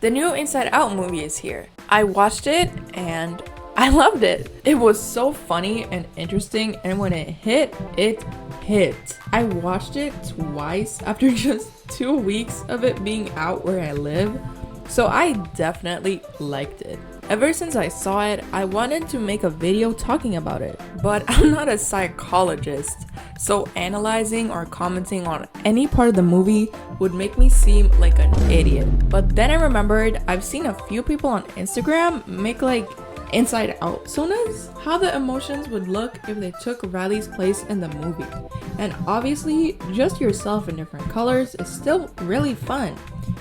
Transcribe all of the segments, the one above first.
The new Inside Out movie is here. I watched it and I loved it. It was so funny and interesting, and when it hit, it hit. I watched it twice after just 2 weeks of it being out where I live, so I definitely liked it. Ever since I saw it, I wanted to make a video talking about it, but I'm not a psychologist, so analyzing or commenting on any part of the movie would make me seem like an idiot. But then I remembered I've seen a few people on Instagram make like Inside Out personas, how the emotions would look if they took Riley's place in the movie. And obviously, just yourself in different colors is still really fun.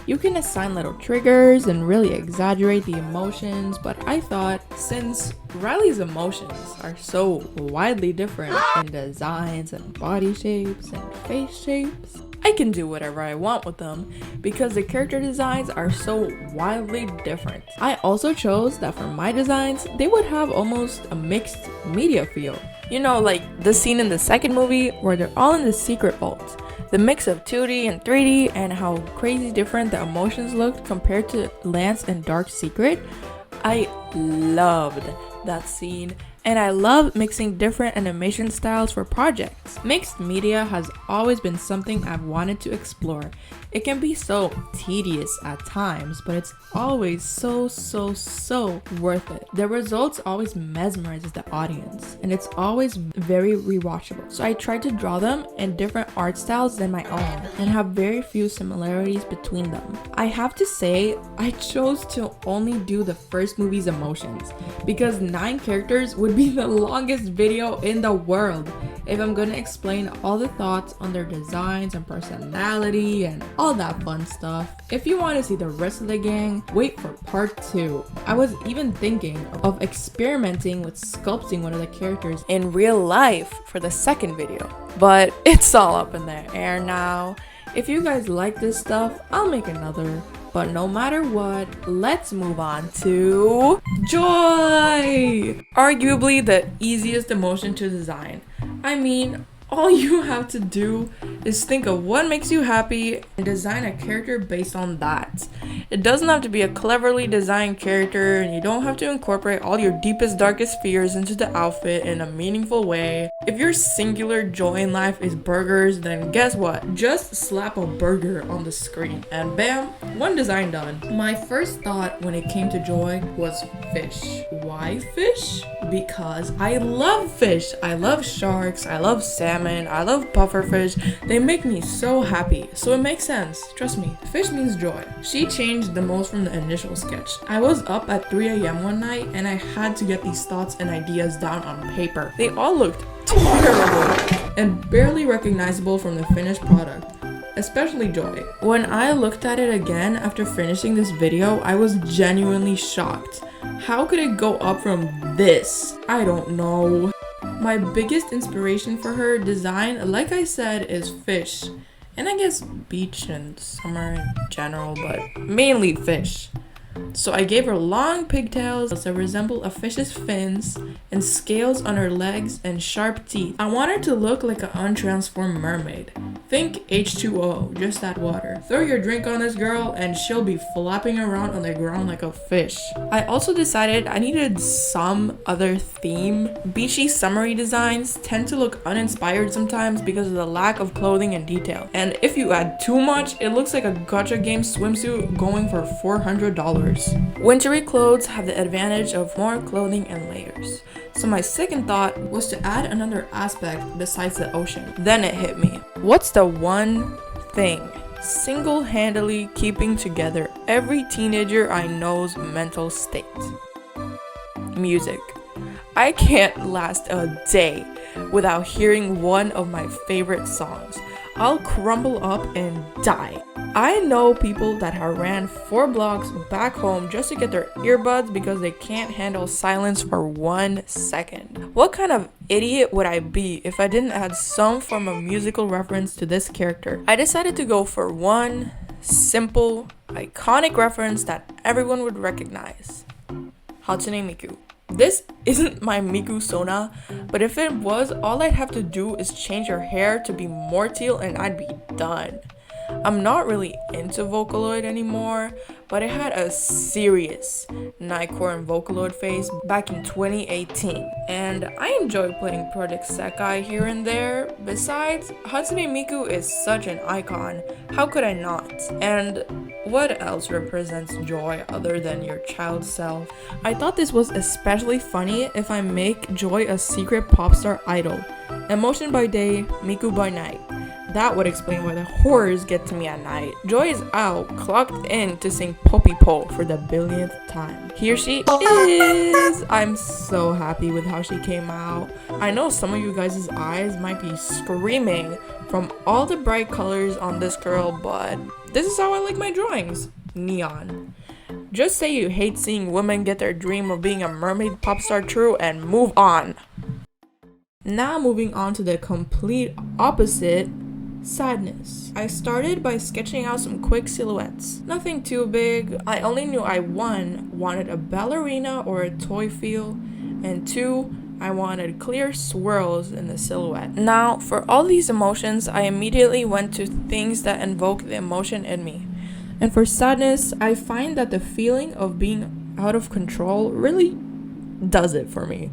You can assign little triggers and really exaggerate the emotions, but I thought since Riley's emotions are so widely different in designs and body shapes and face shapes, I can do whatever I want with them because the character designs are so wildly different. I also chose that for my designs, they would have almost a mixed media feel. You know, like the scene in the second movie where they're all in the secret vault. The mix of 2D and 3D and how crazy different the emotions looked compared to Lance and Dark Secret. I loved that scene, and I love mixing different animation styles for projects. Mixed media has always been something I've wanted to explore. It can be so tedious at times, but it's always so worth it. The results always mesmerizes the audience, and it's always very rewatchable. So I tried to draw them in different art styles than my own, and have very few similarities between them. I have to say, I chose to only do the first movie's emotions, because 9 characters would be the longest video in the world if I'm gonna explain all the thoughts on their designs and personality and all that fun stuff. If you want to see the rest of the gang, wait for part 2. I was even thinking of experimenting with sculpting one of the characters in real life for the second video, but it's all up in the air now. If you guys like this stuff, I'll make another. But no matter what, let's move on to joy! Arguably the easiest emotion to design. I mean, all you have to do is think of what makes you happy and design a character based on that. It doesn't have to be a cleverly designed character, and you don't have to incorporate all your deepest, darkest fears into the outfit in a meaningful way. If your singular joy in life is burgers, then guess what? Just slap a burger on the screen and bam, one design done. My first thought when it came to joy was fish. Why fish? Because I love fish. I love sharks, I love salmon, I love pufferfish. They make me so happy, so it makes sense. Trust me, fish means joy. She changed the most from the initial sketch. I was up at 3 a.m. one night and I had to get these thoughts and ideas down on paper. They all looked terrible and barely recognizable from the finished product, especially joy. When I looked at it again after finishing this video, I was genuinely shocked. How could it go up from this? I don't know. My biggest inspiration for her design, like I said, is fish. And I guess beach and summer in general, but mainly fish. So I gave her long pigtails that resemble a fish's fins and scales on her legs and sharp teeth. I want her to look like an untransformed mermaid. Think H2O, just that water. Throw your drink on this girl and she'll be flapping around on the ground like a fish. I also decided I needed some other theme. Beachy summery designs tend to look uninspired sometimes because of the lack of clothing and detail. And if you add too much, it looks like a gacha game swimsuit going for $400. Wintry clothes have the advantage of more clothing and layers. So my second thought was to add another aspect besides the ocean. Then it hit me. What's the one thing single-handedly keeping together every teenager I know's mental state? Music. I can't last a day without hearing one of my favorite songs. I'll crumble up and die. I know people that have ran 4 blocks back home just to get their earbuds because they can't handle silence for 1 second. What kind of idiot would I be if I didn't add some form of musical reference to this character? I decided to go for one simple, iconic reference that everyone would recognize. Hatsune Miku. This isn't my Miku Sona, but if it was, all I'd have to do is change her hair to be more teal and I'd be done. I'm not really into Vocaloid anymore, but it had a serious Nightcore and Vocaloid phase back in 2018, and I enjoy playing Project Sekai here and there. Besides, Hatsune Miku is such an icon, how could I not? And what else represents joy other than your child self? I thought this was especially funny if I make Joy a secret pop star idol. Emotion by day, Miku by night. That would explain why the horrors get to me at night. Joy is out, clocked in to sing Poppy Po for the billionth time. Here she is! I'm so happy with how she came out. I know some of you guys' eyes might be screaming from all the bright colors on this girl, but this is how I like my drawings. Neon. Just say you hate seeing women get their dream of being a mermaid pop star true and move on. Now moving on to the complete opposite, sadness. I started by sketching out some quick silhouettes. Nothing too big. I only knew I wanted a ballerina or a toy feel, and 2, I wanted clear swirls in the silhouette. Now, for all these emotions, I immediately went to things that invoke the emotion in me. And for sadness, I find that the feeling of being out of control really does it for me.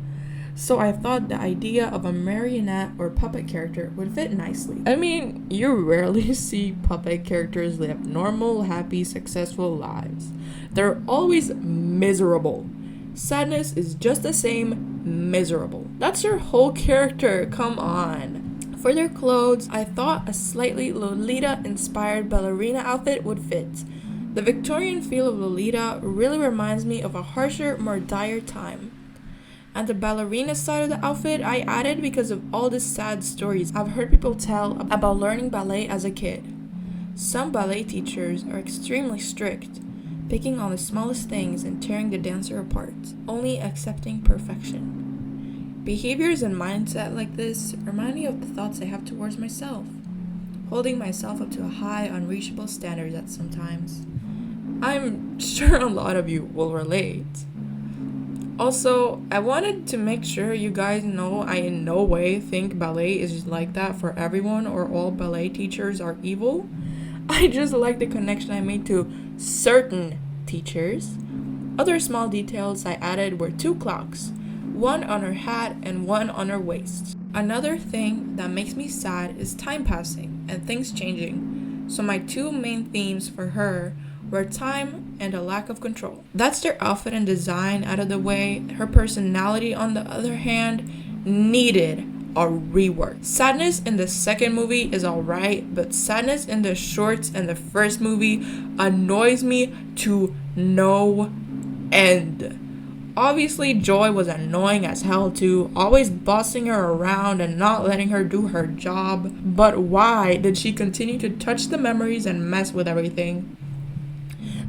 So I thought the idea of a marionette or puppet character would fit nicely. I mean, you rarely see puppet characters live normal, happy, successful lives. They're always miserable. Sadness is just the same, miserable. That's your whole character, come on. For their clothes, I thought a slightly Lolita-inspired ballerina outfit would fit. The Victorian feel of Lolita really reminds me of a harsher, more dire time. And the ballerina side of the outfit I added because of all the sad stories I've heard people tell about learning ballet as a kid. Some ballet teachers are extremely strict, picking on the smallest things and tearing the dancer apart, only accepting perfection. Behaviors and mindset like this remind me of the thoughts I have towards myself, holding myself up to a high, unreachable standard at sometimes. I'm sure a lot of you will relate. Also, I wanted to make sure you guys know I in no way think ballet is just like that for everyone or all ballet teachers are evil. I just like the connection I made to certain teachers. Other small details I added were 2 clocks, one on her hat and one on her waist. Another thing that makes me sad is time passing and things changing. So my 2 main themes for her were time and a lack of control. That's their outfit and design out of the way. Her personality, on the other hand, needed a rework. Sadness in the second movie is alright, but sadness in the shorts and the first movie annoys me to no end. Obviously, Joy was annoying as hell too, always bossing her around and not letting her do her job. But why did she continue to touch the memories and mess with everything?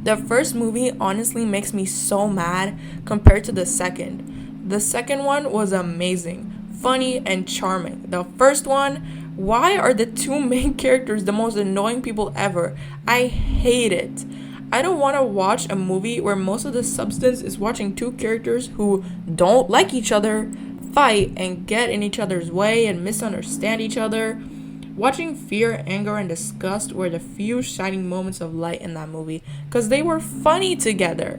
The first movie honestly makes me so mad compared to the second. The second one was amazing, funny, and charming. The first one, why are the 2 main characters the most annoying people ever? I hate it. I don't want to watch a movie where most of the substance is watching 2 characters who don't like each other fight and get in each other's way and misunderstand each other. Watching fear, anger, and disgust were the few shining moments of light in that movie, because they were funny together.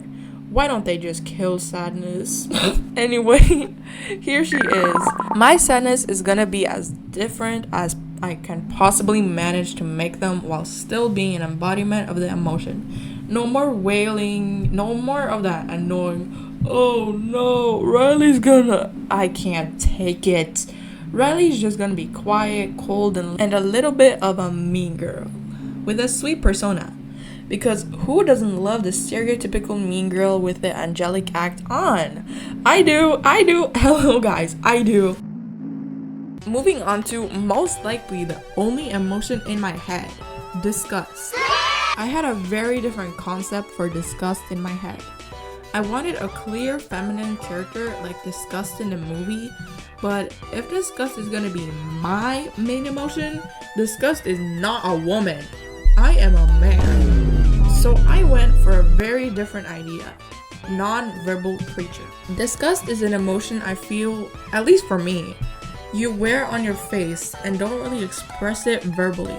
Why don't they just kill sadness? Anyway, here she is. My sadness is gonna be as different as I can possibly manage to make them while still being an embodiment of the emotion. No more wailing, no more of that annoying, oh no, Riley's gonna... I can't take it. Riley's just gonna be quiet, cold, and a little bit of a mean girl with a sweet persona. Because who doesn't love the stereotypical mean girl with the angelic act on? I do. Hello guys, I do. Moving on to most likely the only emotion in my head, disgust. I had a very different concept for disgust in my head. I wanted a clear feminine character like Disgust in the movie, but if Disgust is gonna be my main emotion, Disgust is not a woman. I am a man. So I went for a very different idea, non-verbal creature. Disgust is an emotion I feel, at least for me, you wear on your face and don't really express it verbally.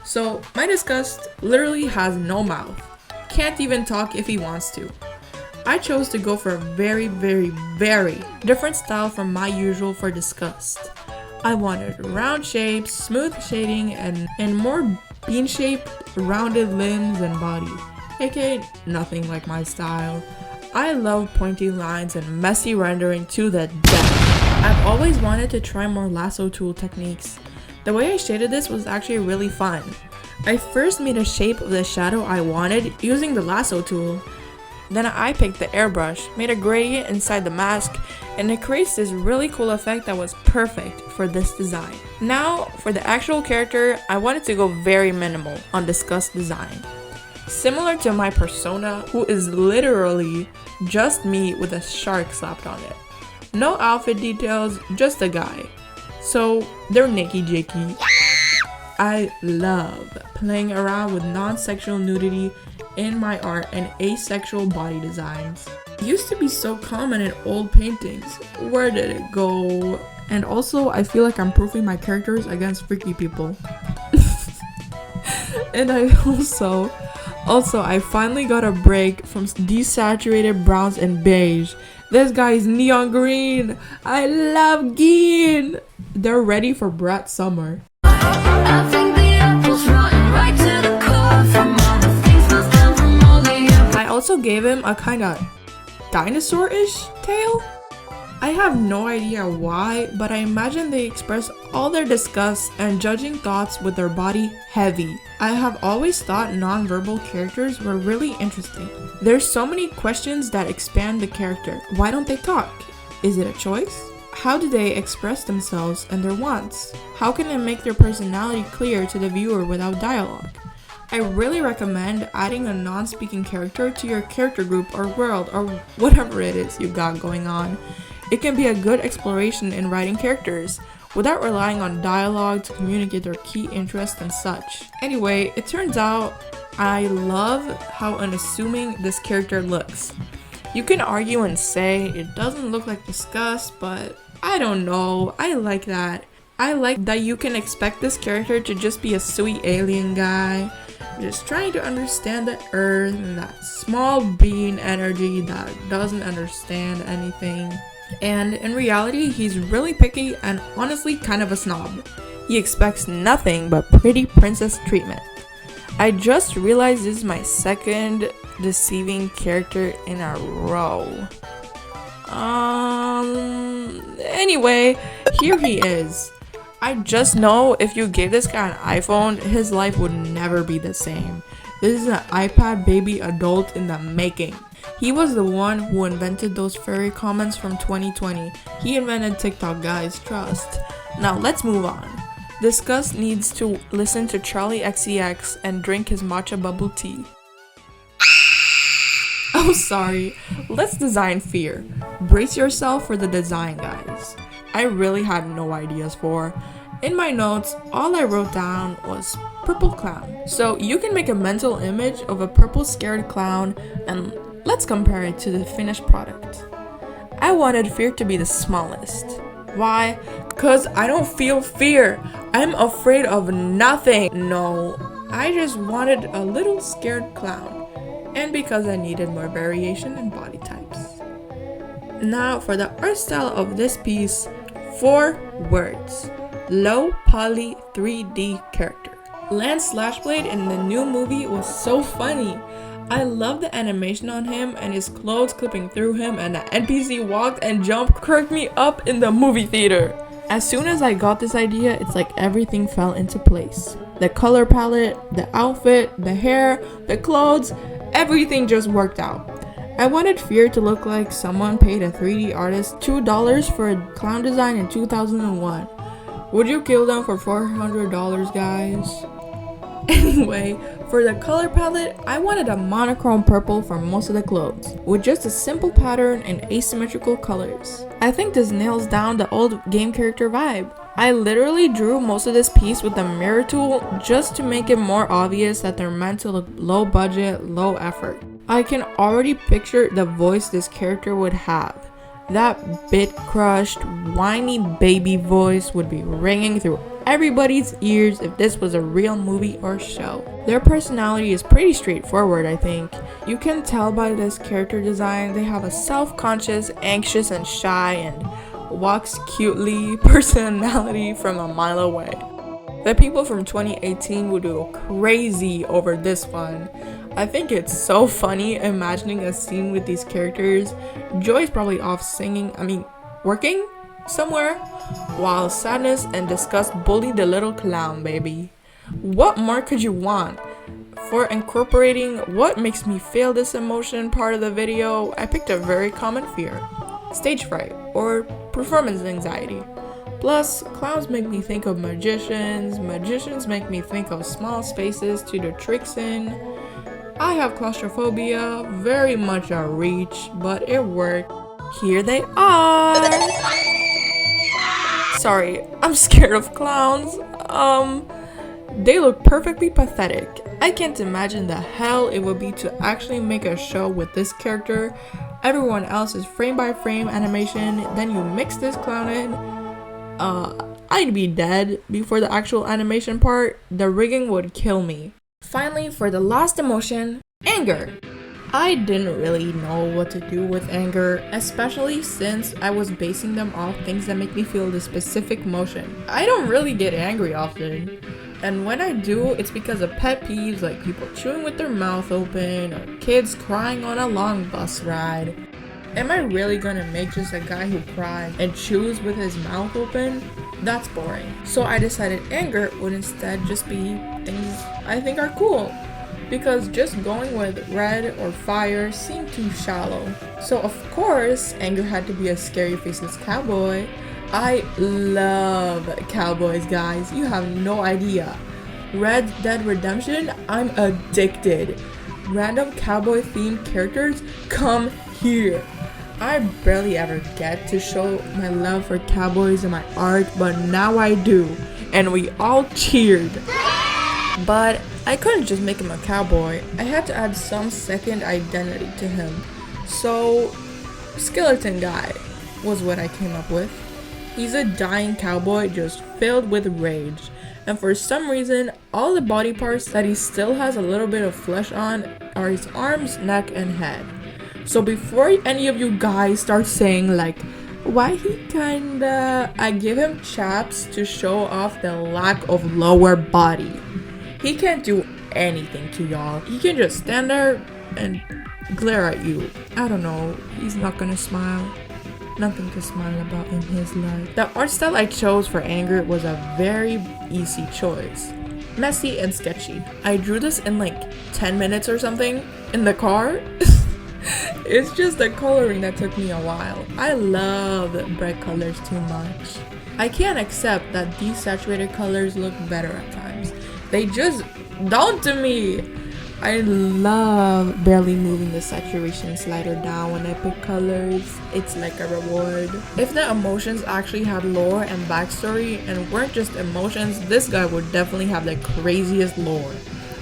So my Disgust literally has no mouth. Can't even talk if he wants to. I chose to go for a very different style from my usual for Disgust. I wanted round shapes, smooth shading, and more bean-shaped, rounded limbs and body. aka nothing like my style. I love pointy lines and messy rendering to the death. I've always wanted to try more lasso tool techniques. The way I shaded this was actually really fun. I first made a shape of the shadow I wanted using the lasso tool. Then I picked the airbrush, made a gradient inside the mask, and it creates this really cool effect that was perfect for this design. Now, for the actual character, I wanted to go very minimal on Disgust design. Similar to my persona, who is literally just me with a shark slapped on it. No outfit details, just a guy. So, they're naked jakey. I love playing around with non-sexual nudity in my art and asexual body designs. It used to be so common in old paintings. Where did it go? And also, I feel like I'm proofing my characters against freaky people. And I also, I finally got a break from desaturated browns and beige. This guy is neon green. I love green. They're ready for Brat Summer. I think the apple's rotten right to the core from all the things that's done from all the I also gave him a kind of dinosaur-ish tail. I have no idea why, but I imagine they express all their disgust and judging thoughts with their body heavy. I have always thought non-verbal characters were really interesting. There's so many questions that expand the character. Why don't they talk? Is it a choice? How do they express themselves and their wants? How can they make their personality clear to the viewer without dialogue? I really recommend adding a non-speaking character to your character group or world or whatever it is you got going on. It can be a good exploration in writing characters without relying on dialogue to communicate their key interests and such. Anyway, it turns out I love how unassuming this character looks. You can argue and say it doesn't look like Disgust, but I don't know. I like that. I like that you can expect this character to just be a sweet alien guy, just trying to understand the earth and that small being energy that doesn't understand anything. And in reality, he's really picky and honestly kind of a snob. He expects nothing but pretty princess treatment. I just realized this is my second deceiving character in a row. Anyway, here he is. I just know if you gave this guy an iPhone, his life would never be the same. This is an iPad baby adult in the making. He was the one who invented those furry comments from 2020. He invented TikTok, guys, trust. Now let's move on. Disgust needs to listen to Charlie XCX and drink his matcha bubble tea. Oh, sorry. Let's design fear. Brace yourself for the design, guys. I really had no ideas for. In my notes, all I wrote down was purple clown. So you can make a mental image of a purple scared clown and let's compare it to the finished product. I wanted fear to be the smallest. Why? Because I don't feel fear. I'm afraid of nothing. No, I just wanted a little scared clown. And because I needed more variation in body types. Now for the art style of this piece, 4 words. Low poly 3D character. Lance Slashblade in the new movie was so funny. I love the animation on him and his clothes clipping through him, and the NPC walked and jumped cracked me up in the movie theater. As soon as I got this idea, it's like everything fell into place. The color palette, the outfit, the hair, the clothes, everything just worked out. I wanted Fear to look like someone paid a 3D artist $2 for a clown design in 2001. Would you kill them for $400, guys? Anyway, for the color palette, I wanted a monochrome purple for most of the clothes, with just a simple pattern and asymmetrical colors. I think this nails down the old game character vibe. I literally drew most of this piece with the mirror tool just to make it more obvious that they're meant to look low budget, low effort. I can already picture the voice this character would have. That bit crushed, whiny baby voice would be ringing through everybody's ears if this was a real movie or show. Their personality is pretty straightforward, I think. You can tell by this character design they have a self-conscious, anxious, and shy, and walks cutely personality from a mile away. The people from 2018 would go crazy over this one. I think it's so funny imagining a scene with these characters. Joy's probably off working somewhere, while Sadness and Disgust bully the little clown baby. What more could you want? For incorporating what makes me feel this emotion part of the video, I picked a very common fear: stage fright or performance anxiety. Plus, clowns make me think of magicians, magicians make me think of small spaces to do tricks in. I have claustrophobia, very much a reach, but it worked. Here they are! Sorry, I'm scared of clowns. They look perfectly pathetic. I can't imagine the hell it would be to actually make a show with this character. Everyone else is frame by frame animation, then you mix this clown in. I'd be dead before the actual animation part. The rigging would kill me. Finally, for the last emotion, anger. I didn't really know what to do with anger, especially since I was basing them off things that make me feel the specific emotion. I don't really get angry often, and when I do, it's because of pet peeves like people chewing with their mouth open or kids crying on a long bus ride. Am I really gonna make just a guy who cries and chews with his mouth open? That's boring. So I decided anger would instead just be things I think are cool, because just going with red or fire seemed too shallow. So of course, anger had to be a scary faceless cowboy. I love cowboys, guys. You have no idea. Red Dead Redemption, I'm addicted. Random cowboy themed characters, come here. I barely ever get to show my love for cowboys in my art, but now I do, and we all cheered. But I couldn't just make him a cowboy. I had to add some second identity to him. So, Skeleton Guy was what I came up with. He's a dying cowboy just filled with rage, and for some reason, all the body parts that he still has a little bit of flesh on are his arms, neck, and head. So before any of you guys start saying like, why he kinda, I give him chaps to show off the lack of lower body. He can't do anything to y'all. He can just stand there and glare at you. I don't know, he's not gonna smile. Nothing to smile about in his life. The art style I chose for anger was a very easy choice. Messy and sketchy. I drew this in like 10 minutes or something in the car. It's just the coloring that took me a while. I love bright colors too much. I can't accept that these saturated colors look better at times. They just don't to me. I love barely moving the saturation slider down when I pick colors. It's like a reward. If the emotions actually had lore and backstory and weren't just emotions, this guy would definitely have the craziest lore.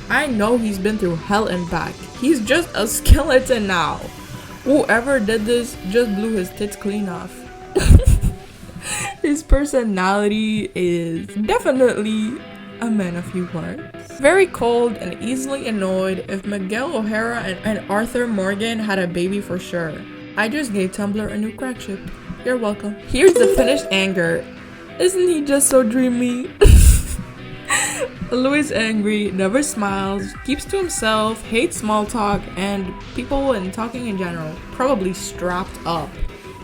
I know he's been through hell and back. He's just a skeleton now. Whoever did this just blew his tits clean off. His personality is definitely a man of few words. Very cold and easily annoyed. If Miguel O'Hara and Arthur Morgan had a baby for sure. I just gave Tumblr a new crack ship. You're welcome. Here's the finished anger. Isn't he just so dreamy? Louis angry, never smiles, keeps to himself, hates small talk, and people and talking in general. Probably strapped up.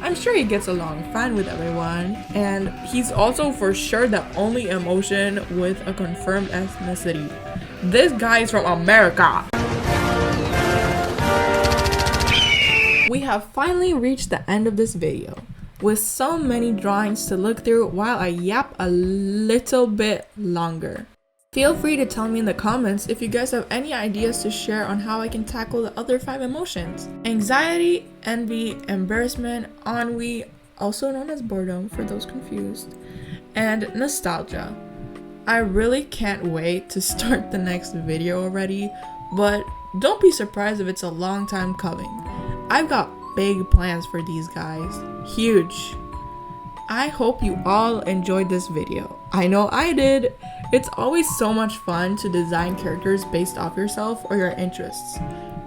I'm sure he gets along fine with everyone, and he's also for sure the only emotion with a confirmed ethnicity. This guy is from America! We have finally reached the end of this video, with so many drawings to look through while I yap a little bit longer. Feel free to tell me in the comments if you guys have any ideas to share on how I can tackle the other 5 emotions. Anxiety, envy, embarrassment, ennui, also known as boredom for those confused, and nostalgia. I really can't wait to start the next video already, but don't be surprised if it's a long time coming. I've got big plans for these guys. Huge. I hope you all enjoyed this video. I know I did. It's always so much fun to design characters based off yourself or your interests.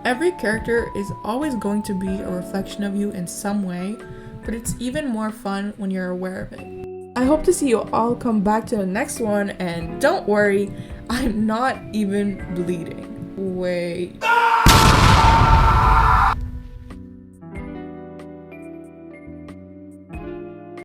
Every character is always going to be a reflection of you in some way, but it's even more fun when you're aware of it. I hope to see you all come back to the next one, and don't worry, I'm not even bleeding. Wait.